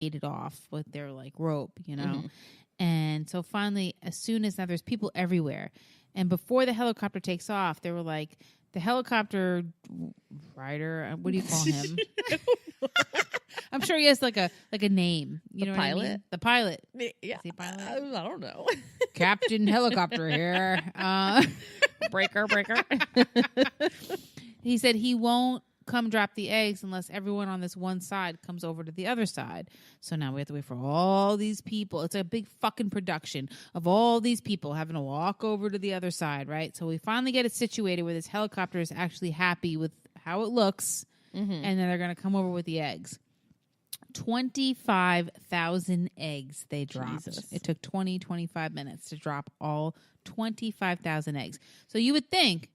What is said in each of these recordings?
gated off with their like rope, you know. And so finally, as soon as now there's people everywhere, and before the helicopter takes off, they were like the helicopter rider. What do you call him? I'm sure he has like a name. You know pilot? What I mean? The pilot. Yeah. Is he a pilot? I don't know. Captain Helicopter here. Breaker. He said he won't come drop the eggs unless everyone on this one side comes over to the other side. So now we have to wait for all these people. It's a big fucking production of all these people having to walk over to the other side, right? So we finally get it situated where this helicopter is actually happy with how it looks, and then they're going to come over with the eggs. 25,000 eggs they dropped. Jesus. It took 25 minutes to drop all 25,000 eggs. So you would think,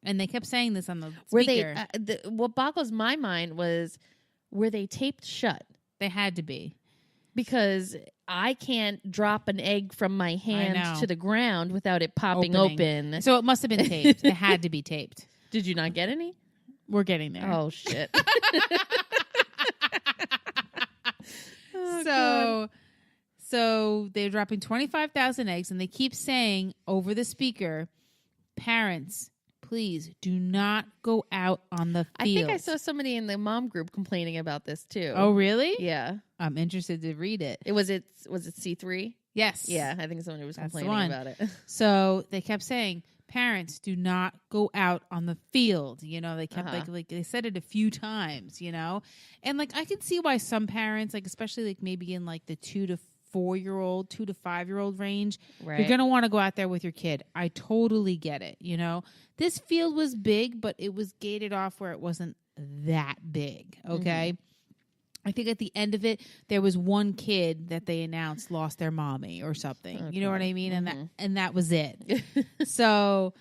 and they kept saying this on the speaker. Were they? What boggles my mind was, were they taped shut? They had to be. Because I can't drop an egg from my hand to the ground without it popping open. So it must have been taped. It had to be taped. Did you not get any? We're getting there. Oh, shit. So they're dropping 25,000 eggs, and they keep saying over the speaker, parents, please do not go out on the field. I think I saw somebody in the mom group complaining about this too. Oh, really? Yeah. I'm interested to read it. Was it C3? Yes. Yeah, I think someone was complaining about it. So they kept saying, parents, do not go out on the field. You know, they kept like they said it a few times, you know? And like I can see why some parents, like especially like maybe in like the 2 to 4-year-old, 2 to 5-year-old range, right, you're going to want to go out there with your kid. I totally get it, you know? This field was big, but it was gated off where it wasn't that big, okay? I think at the end of it, there was one kid that they announced lost their mommy or something. Okay. You know what I mean? And that was it. So,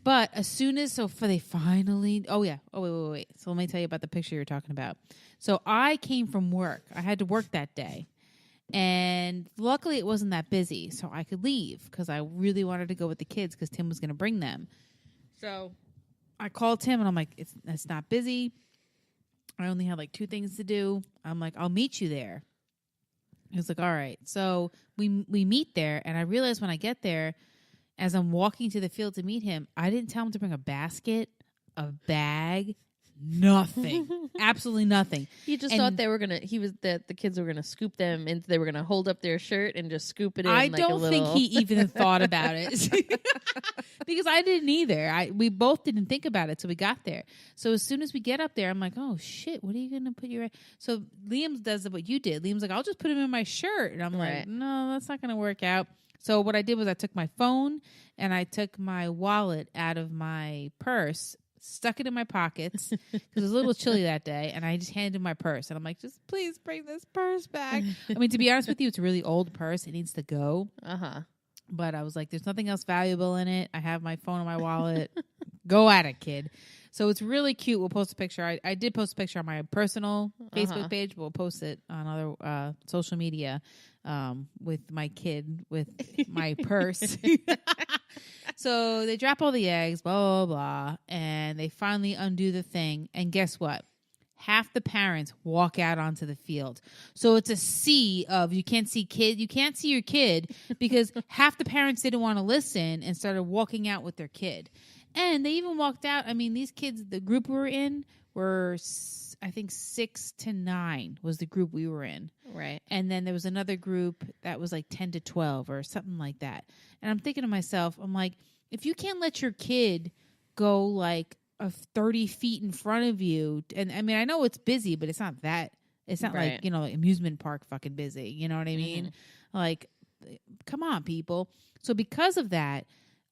but as soon as they finally. Oh yeah. Oh wait. So let me tell you about the picture you're talking about. So I came from work. I had to work that day, and luckily it wasn't that busy, so I could leave because I really wanted to go with the kids because Tim was going to bring them. So I called Tim and I'm like, it's not busy. I only had like 2 things to do. I'm like, I'll meet you there. He was like, all right. So we meet there, and I realized when I get there, as I'm walking to the field to meet him, I didn't tell him to bring a basket, a bag, nothing. Absolutely nothing. He just thought the kids were gonna scoop them, and they were gonna hold up their shirt and just scoop it in. I don't think he even thought about it. Because I didn't either. We both didn't think about it till we got there. So as soon as we get up there, I'm like, oh shit, what are you gonna put your? So Liam does what you did. Liam's like, I'll just put him in my shirt, and I'm like, no, that's not gonna work out. So what I did was I took my phone and I took my wallet out of my purse, stuck it in my pockets because it was a little chilly that day, and I just handed him my purse, and I'm like, just please bring this purse back. I mean, to be honest with you, it's a really old purse. It needs to go. But I was like, there's nothing else valuable in it. I have my phone and my wallet. Go at it, kid. So it's really cute. We'll post a picture. I did post a picture on my personal Facebook page, but we'll post it on other social media with my kid, with my purse. So they drop all the eggs, blah, blah, blah, and they finally undo the thing. And guess what? Half the parents walk out onto the field. So it's a sea of you can't see your kid because half the parents didn't want to listen and started walking out with their kid. And they even walked out. I mean, these kids, the group we were in were, I think 6 to 9 was the group we were in. Right. And then there was another group that was like 10 to 12 or something like that. And I'm thinking to myself, I'm like, if you can't let your kid go like 30 feet in front of you, and I mean, I know it's busy, but it's not like, you know, like amusement park fucking busy. You know what I mean? Like, come on, people. So because of that,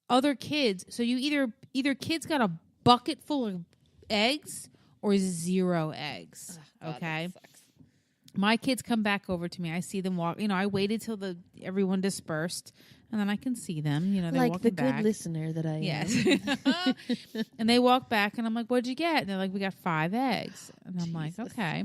other kids, so you either kids got a bucket full of eggs or 0 eggs. Okay. My kids come back over to me. I see them walk. You know, I waited till everyone dispersed, and then I can see them. You know, they're like walking the back. Good listener that I am. Yes. And they walk back, and I'm like, "What'd you get?" And they're like, "We got 5 eggs." And I'm like, "Okay."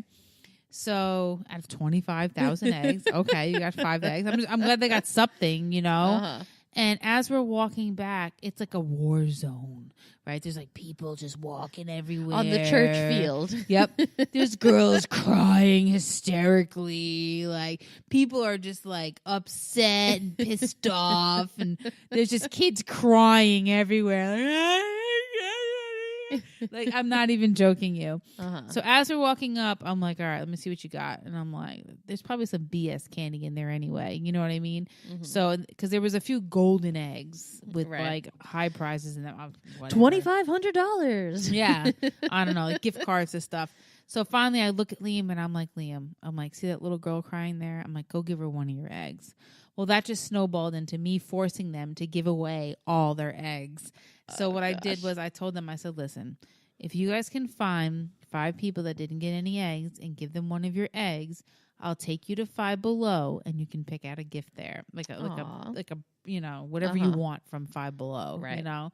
So out of 25,000 eggs, okay, you got 5 eggs. I'm glad they got something, you know. And as we're walking back, it's like a war zone, right? There's like people just walking everywhere. On the church field. Yep. There's girls crying hysterically. Like people are just like upset and pissed off. And there's just kids crying everywhere. Like, I'm not even joking you. So as we're walking up, I'm like, all right, let me see what you got. And I'm like, there's probably some BS candy in there anyway. You know what I mean? So, because there was a few golden eggs with like high prizes in them. $2,500. Yeah. I don't know, like gift cards and stuff. So finally I look at Liam and I'm like, see that little girl crying there? I'm like, go give her one of your eggs. Well, that just snowballed into me forcing them to give away all their eggs. So what I did was I told them, I said, listen, if you guys can find 5 people that didn't get any eggs and give them one of your eggs, I'll take you to Five Below and you can pick out a gift there. Like a you know, whatever you want from Five Below, right. You know?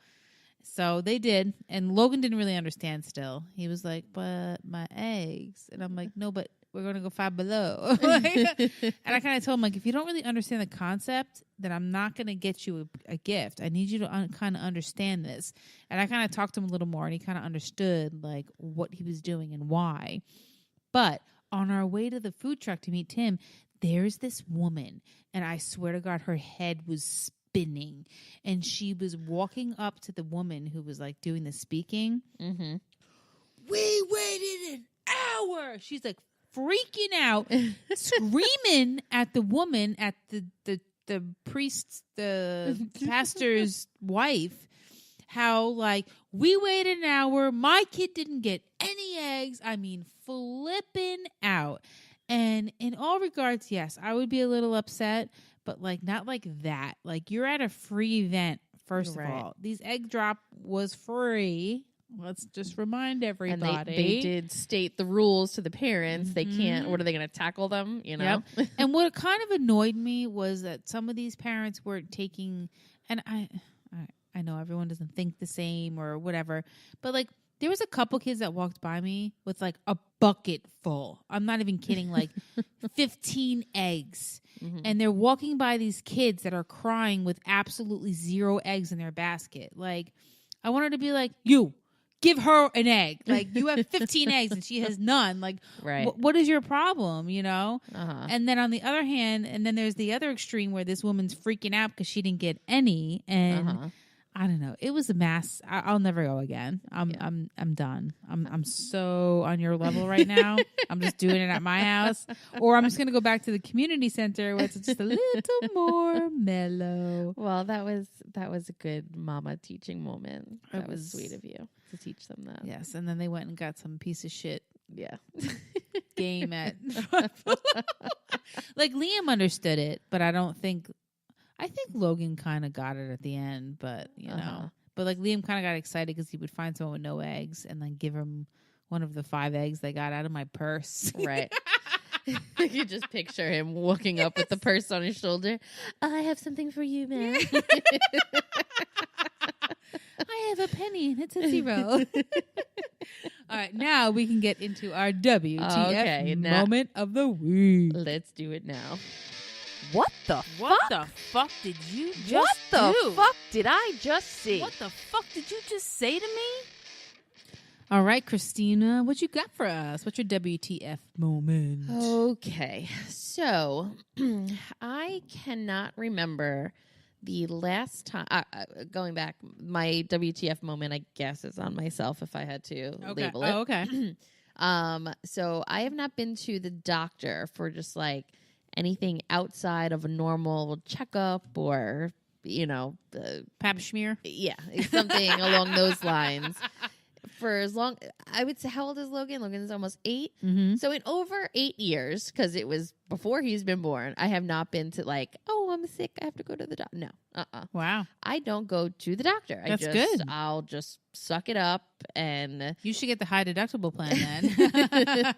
So they did. And Logan didn't really understand still. He was like, but my eggs. And I'm like, no, but we're going to go Five Below. And I kind of told him, like, if you don't really understand the concept, then I'm not going to get you a gift. I need you to kind of understand this. And I kind of talked to him a little more, and he kind of understood, like, what he was doing and why. But on our way to the food truck to meet Tim, there's this woman, and I swear to God, her head was spinning. And she was walking up to the woman who was, like, doing the speaking. We waited an hour. She's like, freaking out, screaming at the woman, at the priest, the pastor's wife, how like, we waited an hour, my kid didn't get any eggs. I mean, flipping out. And in all regards, yes, I would be a little upset, but like not like that. Like, you're at a free event, first of all. These egg drop was free. Let's just remind everybody. And they did state the rules to the parents. They can't, what are they going to tackle them? You know? Yep. And what kind of annoyed me was that some of these parents weren't taking, and I know everyone doesn't think the same or whatever, but like there was a couple kids that walked by me with like a bucket full. I'm not even kidding, like 15 eggs. And they're walking by these kids that are crying with absolutely 0 eggs in their basket. Like, I wanted to be like, you. Give her an egg. Like, you have 15 eggs and she has none. Like, what is your problem, you know? And then on the other hand, and then there's the other extreme where this woman's freaking out because she didn't get any. And I don't know. It was a mess. I'll never go again. I'm done. I'm so on your level right now. I'm just doing it at my house, or I'm just gonna go back to the community center where it's just a little more mellow. Well, that was a good mama teaching moment. That was sweet of you to teach them that. Yes, and then they went and got some piece of shit. Yeah. Game at like Liam understood it, but I think Logan kind of got it at the end, but you know, but like Liam kind of got excited because he would find someone with no eggs and then give him one of the 5 eggs they got out of my purse. Right. You just picture him walking up with the purse on his shoulder. I have something for you, man. I have a penny and it's a 0. All right, now we can get into our WTF moment of the week. Let's do it now. What the fuck did you just What the do? fuck did I just see? What the fuck did you just say to me? All right, Christina, what you got for us? What's your WTF moment? Okay, so I cannot remember the last time, going back, my WTF moment, I guess, is on myself if I had to label it. Oh, okay. So I have not been to the doctor for just like anything outside of a normal checkup or, you know, Pap smear? Yeah, something along those lines. For as long, I would say, how old is Logan? Logan is almost 8. So in over 8 years, because it was before he's been born, I have not been to like, oh, I'm sick, I have to go to the doctor. No. Wow. I don't go to the doctor. That's good. I'll just suck it up and... You should get the high deductible plan then.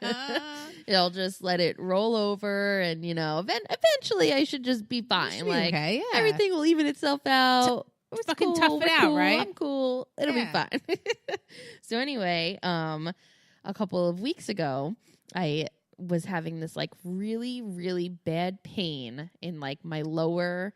I'll just let it roll over and, you know, eventually I should just be fine. Like, okay, yeah. Everything will even itself out. Fucking tough it out, right? I'm cool. It'll be fine. So anyway, a couple of weeks ago, I was having this like really, really bad pain in like my lower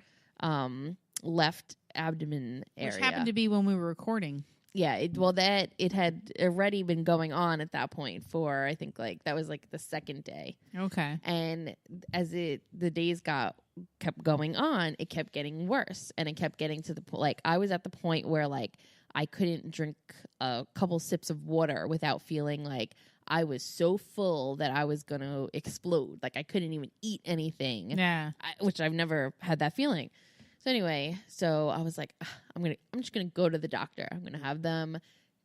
left abdomen area. Which happened to be when we were recording. Yeah, it had already been going on at that point for, I think, like, that was like the second day. Okay. And as the days kept going on, it kept getting worse, and it kept getting to the point, like, I was at the point where, like, I couldn't drink a couple sips of water without feeling like I was so full that I was going to explode. Like, I couldn't even eat anything. Yeah. Which I've never had that feeling. So anyway, so I was like, I'm just gonna go to the doctor. I'm gonna have them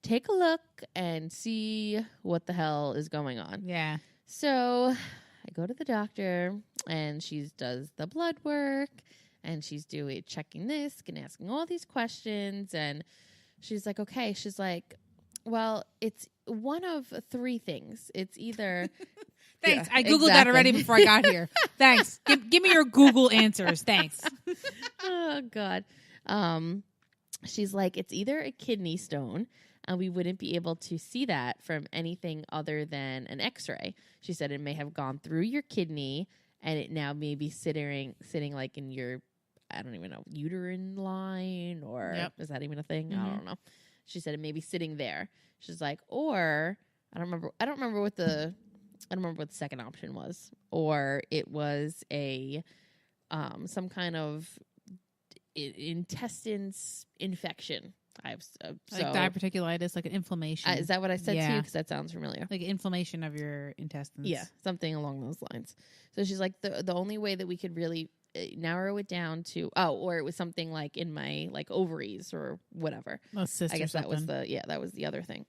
take a look and see what the hell is going on. Yeah. So I go to the doctor, and she does the blood work, and she's checking this and asking all these questions, and she's like, okay. She's like, well, it's one of three things. It's either Thanks. Yeah, I Googled that already before I got here. Thanks. Give me your Google answers. Thanks. Oh, God. She's like, it's either a kidney stone, and we wouldn't be able to see that from anything other than an x-ray. She said it may have gone through your kidney, and it now may be sitting like in your, I don't even know, uterine line, or is that even a thing? Mm-hmm. I don't know. She said it may be sitting there. She's like, or I don't remember what the second option was, or it was a some kind of intestines infection. Like diverticulitis, like an inflammation. Is that what I said to you? Because that sounds familiar. Like inflammation of your intestines. Yeah, something along those lines. So she's like, the only way that we could really narrow it down to, or it was something like in my like ovaries or whatever. A cyst I guess or that was the other thing.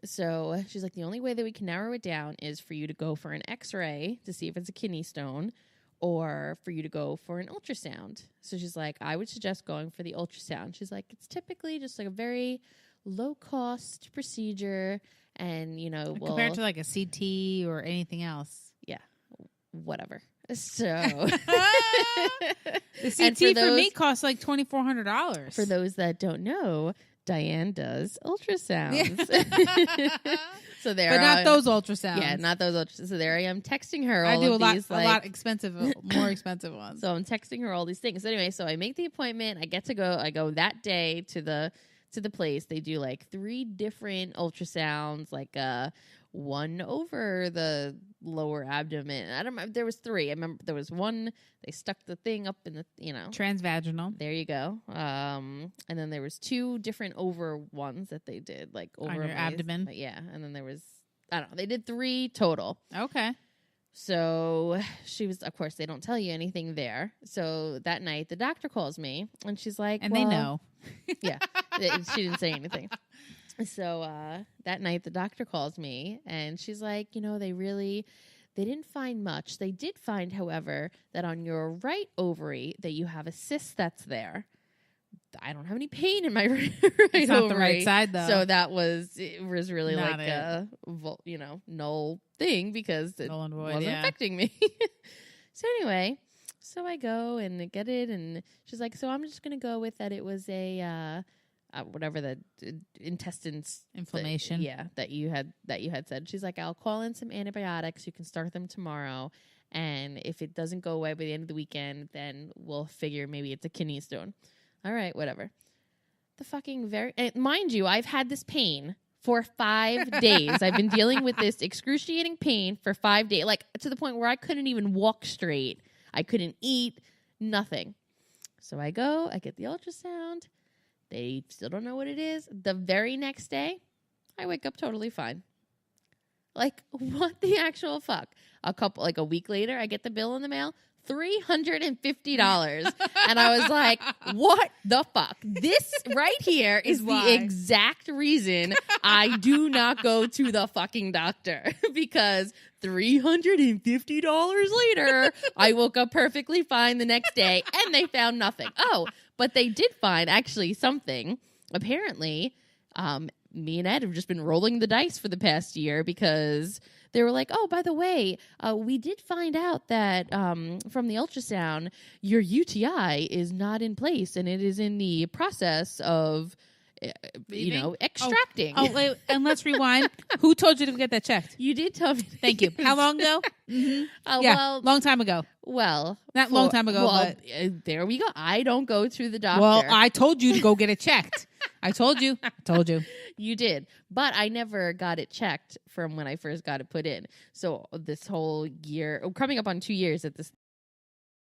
So she's like, the only way that we can narrow it down is for you to go for an x-ray to see if it's a kidney stone, or for you to go for an ultrasound. So she's like, I would suggest going for the ultrasound. She's like, it's typically just like a very low cost procedure, and compared to like a CT or anything else. Yeah, whatever. So the CT for me costs like $2,400. For those that don't know, Diane does ultrasounds. So there, but not those ultrasounds. Yeah, not those ultrasounds. So there I am texting her. I all do of a these, lot expensive, more expensive ones. So I'm texting her all these things. So anyway, so I make the appointment. I get to go. I go that day to the place. They do like 3 different ultrasounds, like one over the lower abdomen. I don't remember. There was 3. I remember there was one. They stuck the thing up in the, transvaginal. There you go. And then there was 2 different over ones that they did, like over on your abdomen. Yeah. And then there was, I don't know. They did 3 total. Okay. So she was, of course, they don't tell you anything there. So that night, the doctor calls me, and she's like, and they know. Yeah. She didn't say anything. So that night, the doctor calls me, and she's like, they didn't find much. They did find, however, that on your right ovary that you have a cyst that's there. I don't have any pain in my right it's not ovary. The right side, though. So it was really not like a null thing, because it wasn't affecting me. So anyway, so I go and get it, and she's like, so I'm just going to go with that it was a whatever the intestines inflammation. That you had said. She's like, I'll call in some antibiotics. You can start them tomorrow, and if it doesn't go away by the end of the weekend, then we'll figure maybe it's a kidney stone. All right, whatever. The fucking mind you, I've had this pain for 5 days. I've been dealing with this excruciating pain for 5 days, like to the point where I couldn't even walk straight. I couldn't eat, nothing. So I go, I get the ultrasound. They still don't know what it is. The very next day, I wake up totally fine. Like, what the actual fuck? A week later, I get the bill in the mail, $350. And I was like, what the fuck? This right here is the exact reason I do not go to the fucking doctor. Because $350 later, I woke up perfectly fine the next day, and they found nothing. Oh, but they did find actually something. Apparently, me and Ed have just been rolling the dice for the past year, because they were like, oh, by the way, we did find out that from the ultrasound, your UTI is not in place, and it is in the process of extracting. Oh, wait, and let's rewind. Who told you to get that checked? You did tell me. Thank you. How long ago? Yeah, long time ago. Not long time ago, but there we go. I don't go to the doctor. Well, I told you to go get it checked. I told you. You did. But I never got it checked from when I first got it put in. So this whole year, coming up on 2 years at this